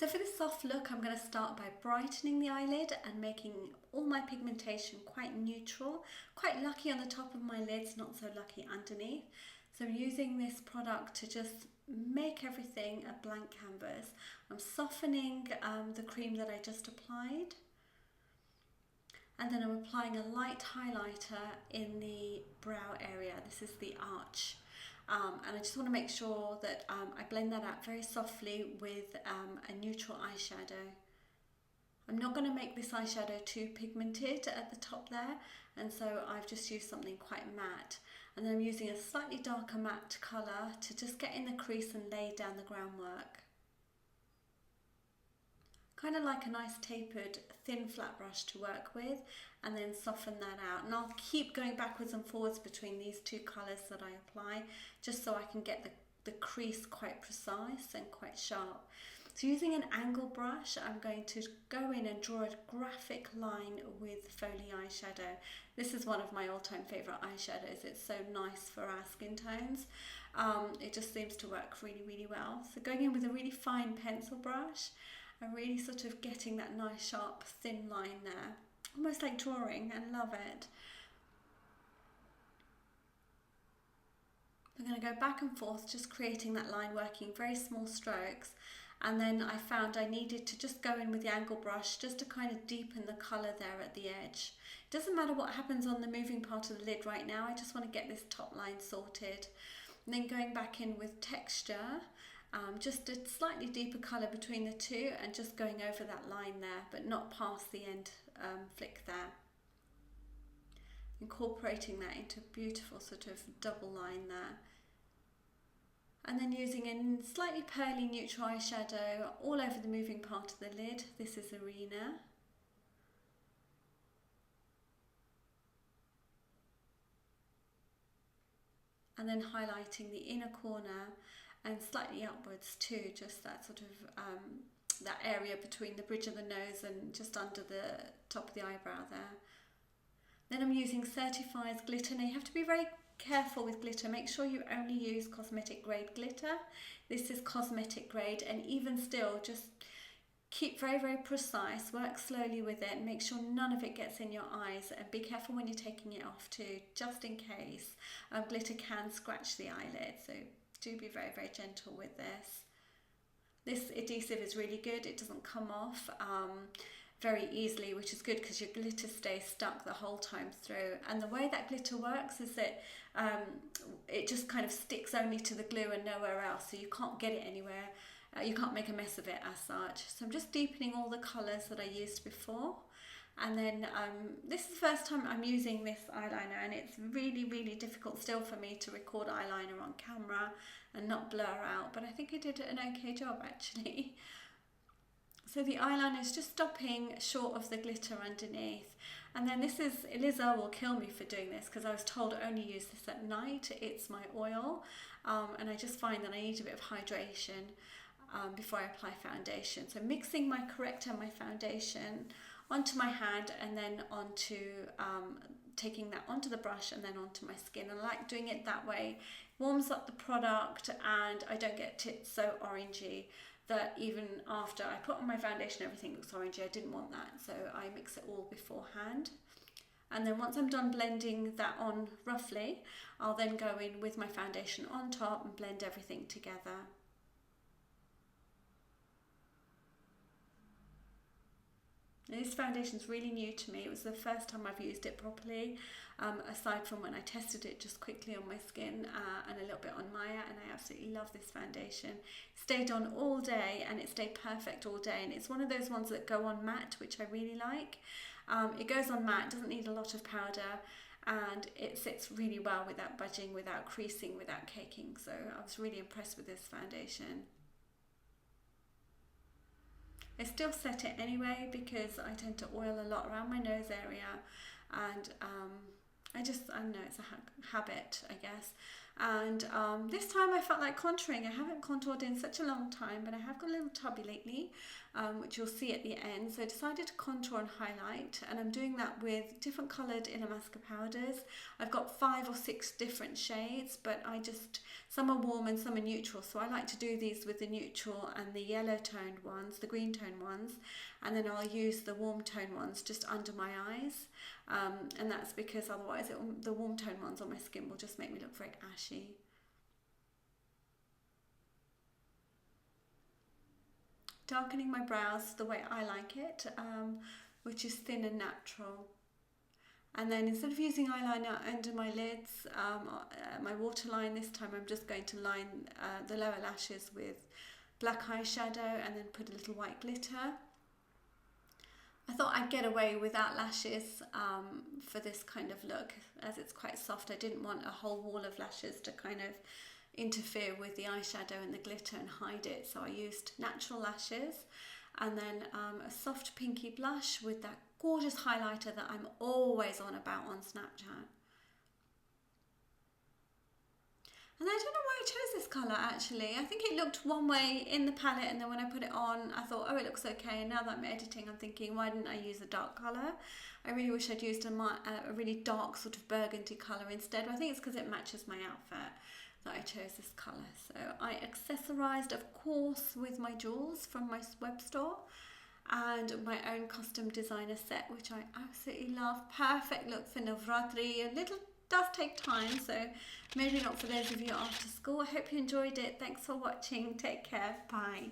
So for this soft look, I'm going to start by brightening the eyelid and making all my pigmentation quite neutral. Quite lucky on the top of my lids, not so lucky underneath. So I'm using this product to just make everything a blank canvas. I'm softening the cream that I just applied. And then I'm applying a light highlighter in the brow area. This is the arch. And I just want to make sure that I blend that out very softly with a neutral eyeshadow. I'm not going to make this eyeshadow too pigmented at the top there, and so I've just used something quite matte. And then I'm using a slightly darker matte colour to just get in the crease and lay down the groundwork. Kind of like a nice tapered thin flat brush to work with, and then soften that out. And I'll keep going backwards and forwards between these two colours that I apply, just so I can get the crease quite precise and quite sharp. So using an angle brush, I'm going to go in and draw a graphic line with Foley eyeshadow. This is one of my all-time favourite eyeshadows. It's so nice for our skin tones. It just seems to work really, really well. So going in with a really fine pencil brush, I'm really sort of getting that nice sharp thin line there, almost like drawing. I love it. I'm going to go back and forth, just creating that line, working very small strokes, and then I found I needed to just go in with the angle brush just to kind of deepen the colour there at the edge. It doesn't matter what happens on the moving part of the lid right now, I just want to get this top line sorted. And then going back in with texture, just a slightly deeper colour between the two, and just going over that line there, but not past the end flick there. Incorporating that into a beautiful sort of double line there. And then using a slightly pearly neutral eyeshadow all over the moving part of the lid. This is Arena. And then highlighting the inner corner and slightly upwards too, just that sort of that area between the bridge of the nose and just under the top of the eyebrow there. Then I'm using Certifeye's glitter. Now you have to be very careful with glitter. Make sure you only use cosmetic grade glitter. This is cosmetic grade, and even still, just keep very, very precise, work slowly with it, and make sure none of it gets in your eyes, and be careful when you're taking it off too, just in case. Glitter can scratch the eyelid, so do be very, very gentle with this. This adhesive is really good. It doesn't come off very easily, which is good because your glitter stays stuck the whole time through. And the way that glitter works is that it just kind of sticks only to the glue and nowhere else, so you can't get it anywhere. You can't make a mess of it as such. So I'm just deepening all the colours that I used before. And then this is the first time I'm using this eyeliner, and it's really, really difficult still for me to record eyeliner on camera and not blur out, but I think I did an okay job actually. So the eyeliner is just stopping short of the glitter underneath. And then this is, Eliza will kill me for doing this because I was told only use this at night. It's my oil, and I just find that I need a bit of hydration before I apply foundation. So mixing my corrector and my foundation onto my hand, and then onto taking that onto the brush and then onto my skin. And I like doing it that way. It warms up the product and I don't get it so orangey that even after I put on my foundation everything looks orangey. I didn't want that, so I mix it all beforehand. And then once I'm done blending that on roughly, I'll then go in with my foundation on top and blend everything together. This foundation is really new to me. It was the first time I've used it properly, aside from when I tested it just quickly on my skin and a little bit on Maya, and I absolutely love this foundation. It stayed on all day and it stayed perfect all day, and it's one of those ones that go on matte, which I really like. It goes on matte, doesn't need a lot of powder, and it sits really well without budging, without creasing, without caking. So I was really impressed with this foundation. I still set it anyway because I tend to oil a lot around my nose area, and I don't know, it's a habit, I guess. And this time I felt like contouring. I haven't contoured in such a long time, but I have got a little tubby lately, which you'll see at the end. So I decided to contour and highlight, and I'm doing that with different coloured Illamasqua powders. I've got 5 or 6 different shades, but some are warm and some are neutral. So I like to do these with the neutral and the yellow toned ones, the green toned ones, and then I'll use the warm tone ones just under my eyes. And that's because otherwise the warm tone ones on my skin will just make me look very ashy. Darkening my brows the way I like it, which is thin and natural. And then instead of using eyeliner under my lids, my waterline, this time I'm just going to line the lower lashes with black eyeshadow and then put a little white glitter. I thought I'd get away without lashes for this kind of look, as it's quite soft. I didn't want a whole wall of lashes to kind of interfere with the eyeshadow and the glitter and hide it. So I used natural lashes and then a soft pinky blush with that gorgeous highlighter that I'm always on about on Snapchat. And I don't know why I chose this colour actually. I think it looked one way in the palette, and then when I put it on I thought, oh, it looks okay. And now that I'm editing, I'm thinking, why didn't I use a dark colour? I really wish I'd used a really dark sort of burgundy colour instead. But I think it's because it matches my outfit that I chose this colour. So I accessorised, of course, with my jewels from my web store and my own custom designer set, which I absolutely love. Perfect look for Navratri. A little does take time, so maybe not for those of you after school. I hope you enjoyed it. Thanks for watching. Take care. Bye.